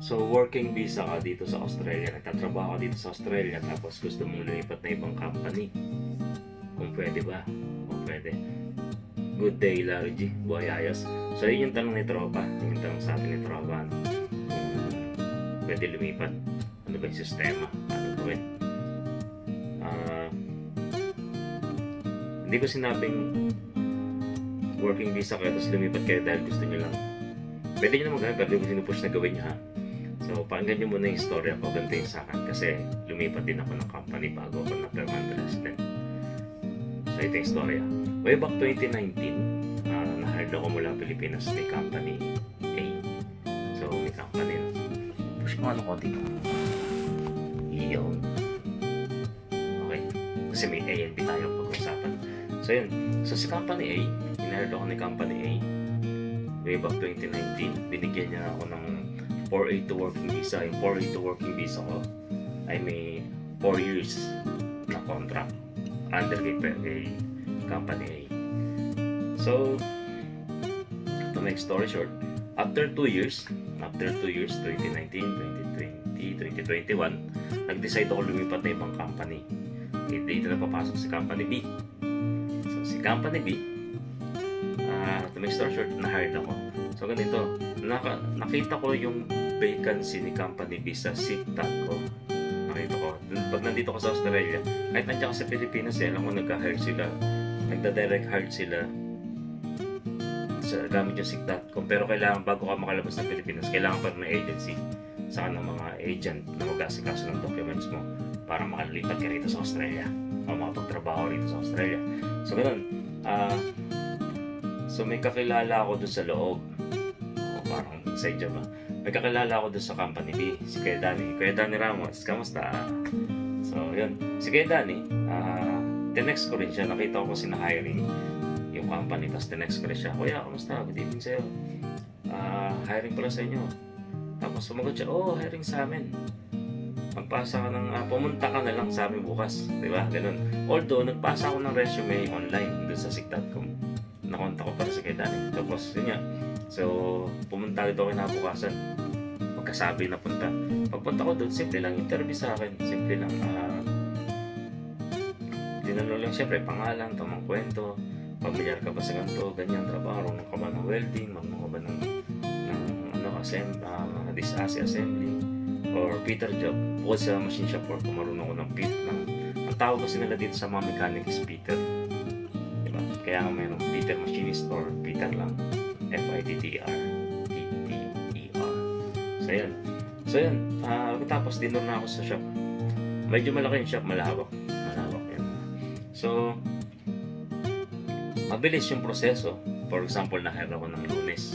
So, working visa ka dito sa Australia, nagtatrabaho ka dito sa Australia, tapos gusto mong lumipat na ibang company. Kung pwede ba? Kung pwede. Good day, Larry G. Buhay ayos. So, yun yung tanong ni Tropa. Yun yung tanong sa atin ni Tropa. Ano? Kung pwede lumipat. Ano ba yung sistema? Ano gawin? Hindi ko sinabing working visa kayo tapos lumipat kayo dahil gusto nyo lang. Pwede nyo naman gawin, pero hindi ko sinupush na gawin nyo, ha. So, pakinggan nyo muna yung story ako. Ganito yung sa akin. Kasi lumipat din ako ng company bago ako na permanent resident. So, ito yung story. Way back 2019, na-hired ako mula Pilipinas ni company A. So, may company na. Push mo ano konti. Iyon. Okay. Kasi may A and B tayong pag-usapan. So, yun. So, si company A, in-hired ako ni company A. Way back 2019, binigyan niya ako ng 482 working visa. Yung 482 working visa ko ay may 4 years na contract under kay company A. So, to make story short, after 2 years, 2019, 2020, 2021, nag-decide ako lumipat na ibang company. Dito na papasok si company B. So, si company B, to make story short, na-hired ako. So, ganito, nakita ko yung vacancy ni company B sa SIGTAG ko. Nakita ko. Pag nandito ko sa Australia, kahit nandiyan ko sa Pilipinas, alam ko nagka-hire sila, nagda-direct hire sila sa gamit yung SIGTAG.com. Pero kailangan, bago ka makalabas ng Pilipinas, kailangan pa ng agency sa ng mga agent na mag-asikaso ng documents mo para makalipat ka rito sa Australia o makapagtrabaho rito sa Australia. So, ganun. So, may kakilala ako doon sa loob. Parang inside job, may kakilala ako doon sa company B, si Kuya Danny. Kuya Danny Ramos, kamusta? So, yun. Si Kuya Danny, tinext ko rin siya. Nakita ko kasi na-hiring yung company. Tapos tinext ko rin siya. Kuya, kamusta? Good evening sa'yo. Hiring pala sa inyo. Tapos sumagot siya, hiring sa amin. Magpasa ka ng, pumunta ka na lang sa amin bukas. Diba? Ganun. Although, nagpasa ako ng resume online doon sa SIGTAG.com. Nakontak ko para si Kuya Danny. Tapos, yun nga. So, pumunta dito ako kinabukasan. Magkasabi na punta. Pagpunta ko doon, simple lang interview sa akin. Simple lang, tinanong lang siyempre, pangalan, tamang kwento, pamilyar ka ba sa ganito, ganyan, trabaho, marunong ka ba ng welding, marunong ka ba ng assembly, or fitter job. Bukod sa machine shop work, marunong ko ng fit. Ang tawag kasi nila dito sa mga mechanic is fitter. Diba? Kaya nga mayroong fitter machinist or fitter lang. FITTER. So, yun. Tapos, dinner na ako sa shop. Medyo malaki yung shop, malawak yun. So, mabilis yung proseso. For example, na-hire ako ng Lunes.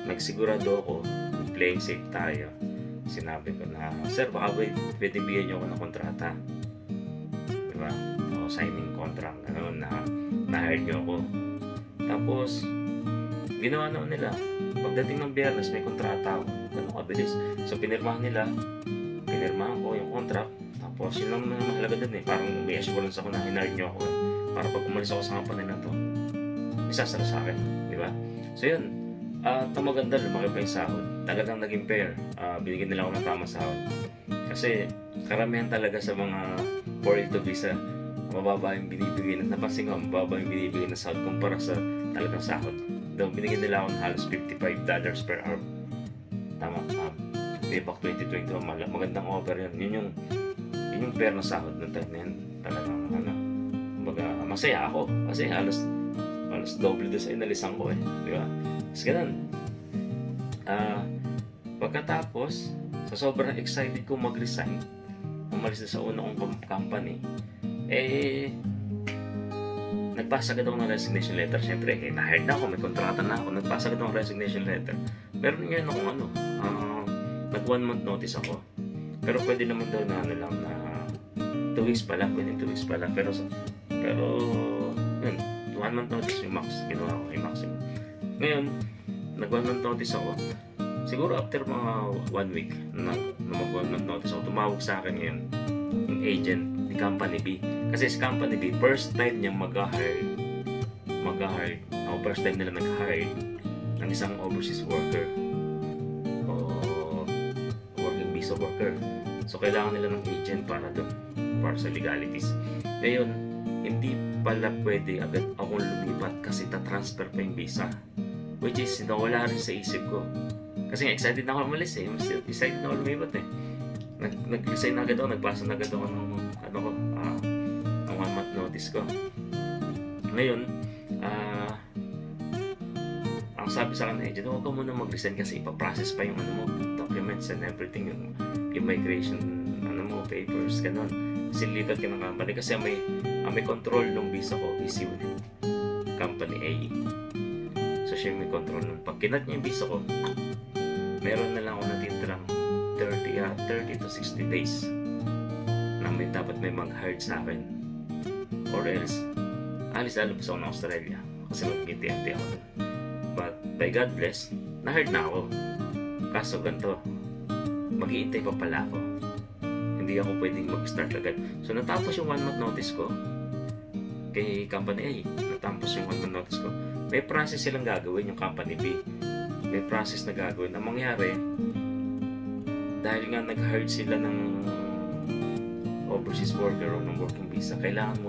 Nagsigurado ako, playing safe tayo. Sinabi ko na, sir, baka pwede bigyan nyo ako ng kontrata. Diba? O signing contract. Ganoon na na-hire nyo ako. Tapos, ginawa naman nila. Pagdating ng Biyernes, may kontrata ako. Ganun kabilis. So, pinirmahan ko yung contract. Tapos, yun lang naman mahalaga dun eh. Parang may assurance ako na hinire nyo ako. Para pag umalis ako sa company na to, isasara sa akin. Diba? So, yun. Maganda, lumaki pa yung sahod. Talagang naging fair. Binigyan nila ako ng tamang sahod. Kasi, karamihan talaga sa mga 482 visa, mababa yung binibigay na napansin ko, mababa yung binibigay na sahod kumpara sa talagang sahod. Daw binigyan nila ako ng halos $55 per hour. Tama. Way back 2020, magandang offer yun. Yun yung fair na sahod ng time na yun. Talagang masaya ako. Kasi halos doble doon sa inalisan ko eh. Di ba? Kasi ganun. Pagkatapos, sa sobrang excited ko mag-resign, umalis na sa una kong company, nagpasa agad ako ng resignation letter. Siyempre, na-hired na ako, may kontrata na ako, nagpasa agad ako ng resignation letter. Pero ngayon ako nag 1 month notice ako. Pero pwede naman daw na 2 weeks pala, pwede 2 weeks pala. Pero yun, 1 month notice yung max, ginawa ko yung maximum. Ngayon, nag 1 month notice ako. Siguro after mga 1 week na mag 1 month notice ako, tumawag sa akin ngayon yung agent ni Company B. Kasi si Company B, first time niya mag-hire mag-hire, o first time nila nag-hire ng isang overseas worker o working visa worker. So kailangan nila ng agent para doon, para sa legalities. Ngayon, hindi pala pwede agad akong lumipat kasi ta-transfer pa yung visa, which is nawala rin sa isip ko kasi excited na ako umalis eh. Excited na ako lumipat eh. Nag-resign na agad ako, nagbasa na agad ako ng ng 1 month notice ko. Ngayon, ang sabi sa akin, huwag ka muna mag-resign kasi ipaprocess pa yung documents and everything, yung migration, papers, ganun. Kasi lipat ka ng company kasi may control ng visa ko is yung company A. So siya may control nun. Pag kinat niya yung visa ko, meron na lang ako natitirang 30 to 60 days na dapat may mag-hire sa akin, or else alis alabas ako ng Australia kasi mag-TNT ako dun. But by God bless, na-hired na ako. Kaso ganito, mag-iintay pa pala ako, hindi ako pwedeng mag-start agad. So natapos yung 1 month notice ko kay company A, natapos yung 1 month notice ko, may process silang gagawin. Yung company B, may process na gagawin. Ang mangyari, dahil nga nag-hire sila ng overseas worker o ng working visa, kailangan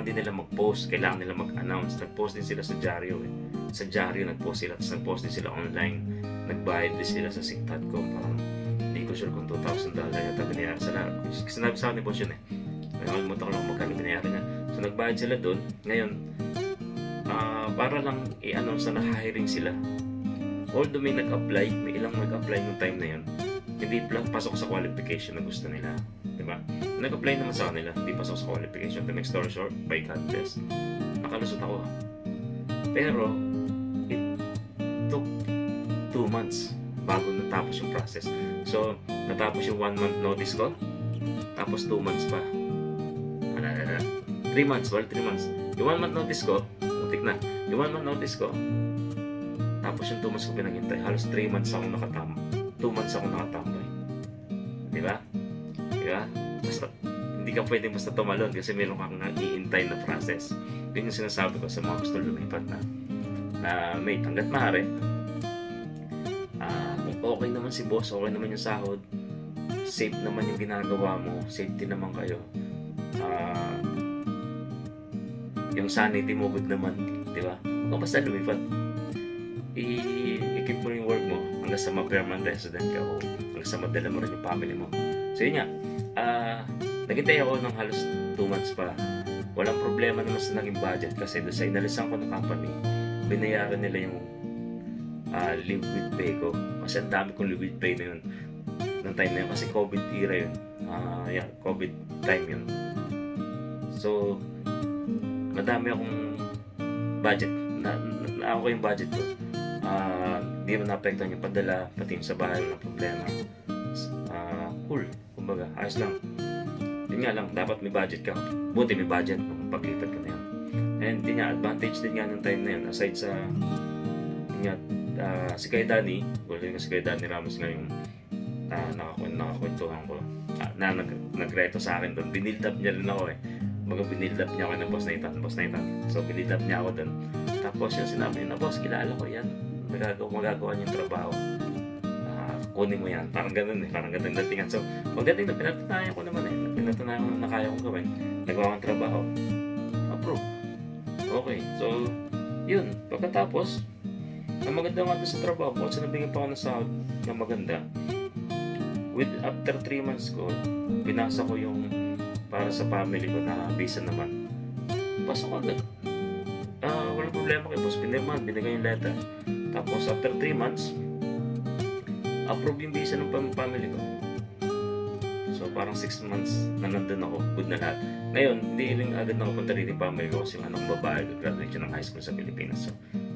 din nila mag-post, kailangan nila mag-announce. Nag-post din sila sa dyaryo eh. Sa dyaryo nag-post sila, tapos nag-post din sila online. Nagbayad din sila sa Singtad.com, parang hindi ko sure kung $2,000 yata binayaran sa lahat. Sinabi sa akin ni boss yun eh. Nakalimutan ko lang magkano binayaran niya. So nagbayad sila doon. Ngayon, para lang i-announce na hiring sila. Although may nag-apply, may ilang nag-apply nung time na yun, hindi pasok sa qualification na gusto nila. Diba? Nag-apply naman sa kanila, hindi pasok sa qualification. To make story short, by God bless, nakalusot ako. Pero, it took 2 months bago natapos yung process. So, natapos yung 1 month notice ko, tapos 2 months pa. 3 months, 3 months. Yung 1 month notice ko, mutik na. Yung 1 month notice ko, tapos yung 2 months ko pinaghintay. Halos 3 months ako nakatambay. 2 months ako nakatambay. Diba? Diba? Basta, hindi ka pwedeng basta tumalon kasi meron kang i-intay na process. Yun yung sinasabi ko sa mga gusto lumipat na mate, hanggat maaari, okay naman si boss, okay naman yung sahod, safe naman yung ginagawa mo, safety naman kayo, yung sanity mo good naman, diba? Kung basta lumipat, i-keep mo yung work mo hanggang sa ma-permanent resident ka o hanggang sa madala mo rin yung family mo. So yun nga, naghintay ako ng halos 2 months pa. Walang problema naman sa naging budget kasi doon sa inalisan ko ng company, binayaran nila yung live with pay ko. Kasi ang dami kong live with pay na yun ng time na yun kasi COVID era yun. COVID time yun. So, madami akong budget. Ako yung budget ko. Hindi mo na-apektuhan yung padala, pati yung sa bahay ng problema. Cool. Kumbaga, ayos lang. Yun nga lang, dapat may budget ka. Buti may budget nung paglipat ka na yun. And yun nga, advantage din nga ng time na yun. Aside sa, yun nga, si Kuya Danny, si Kuya Danny Ramos nga yung nakakwentuhan ko na nagreto sa akin doon. Binild up niya rin ako eh. Binild up niya ako ng Boss Nathan. So, binild up niya ako doon. Tapos yung sinabi niya na, boss, kilala ko yan. Magagawa niyang trabaho. Kunin mo yan. Parang ganun eh. Parang ganun datingan. So, pagdating na pinatunayan ko naman eh. Pinatunayan ko na kaya kong gawin. Nagawa kong trabaho. Approve. Okay. So, yun. Pagkatapos, ang maganda nga doon sa trabaho ko, kasi nabigyan pa ako ng sahod na maganda. After 3 months ko, binasa ko yung para sa family ko na visa naman. Pasok agad. Walang problema kay boss. Pinirman, binigay yung letter. Tapos after 3 months, approve yung visa ng family ko. So parang 6 months na nandun ako, good na lahat. Ngayon, hindi rin agad nakapunta rin yung family ko kasi yung anak babae, graduate siya ng high school sa Pilipinas.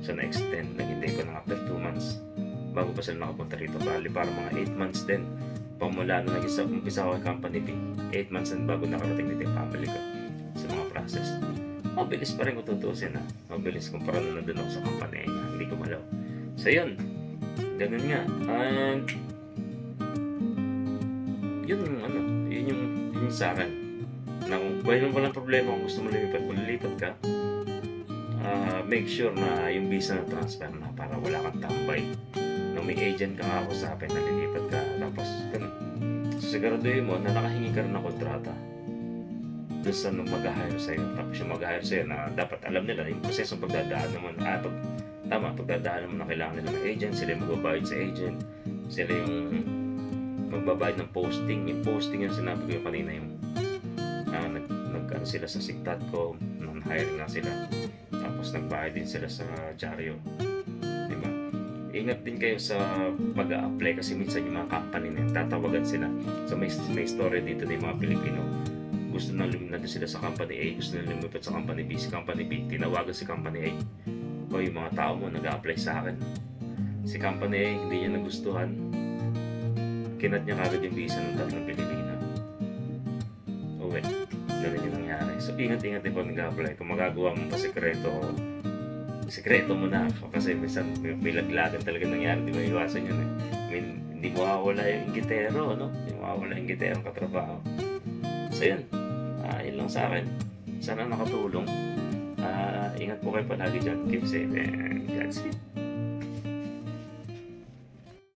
So na-extend, naghintay ko ng after 2 months bago pa sila nakapunta rito. Bali parang mga 8 months din pamula na nag-umpisa ako ng company B. 8 months din bago nakarating dito yung family ko sa mga process. Mabilis pa rin kung tutusin ha. Mabilis kumpara na nandun ako sa company na hindi ko malaw. So yun, ganun nga. And yun yung sa akin. Na kung walang problema kung gusto mo lumipat, kung lilipat ka, make sure na yung visa na transfer na para wala kang tambay. Nung may agent ka kakusapin, nalilipat ka, tapos ganun. So, siguraduhin mo na nakahingi ka rin ng kontrata doon sa mag-hire sa'yo. Tapos yung mag-hire sa'yo na dapat alam nila yung prosesong pagdadaan naman. Pagdadaan naman na kailangan nila ng agent, sila yung magbabayad sa agent, sila yung magbabayad ng posting. Yung posting yung sinabi ko yung kanina, yung sila sa Sigtatco, non-hire nga sila. Tapos nagbayad din sila sa Diaryo. Diba? Ingat din kayo sa pag-a-apply kasi minsan yung mga company na tatawagan sila. So may story dito ng mga Pilipino. Gusto na lumipat sila sa company A, gusto na lumipat sa company B. Si company B, tinawagan si company A. O yung mga tao mo nag-a-apply sa akin. Si company A, hindi niya nagustuhan. Kinat niya kagad yung visa ng tatlong Pilipina. O well, ganun yung nangyari. So ingat-ingat din po nag-a-apply. Kung magagawa mo pa sikreto mo na. Kasi minsan may laglagan talaga nangyari. Di ba iwasan yun eh. I mean, hindi mawawala yung ingitero, no? Hindi mawawala yung ingitero katrabaho. So yun. Yun lang sa akin. Sana nakatulong. Ingat po kayo palagi dyan. Keep safe and Godspeed.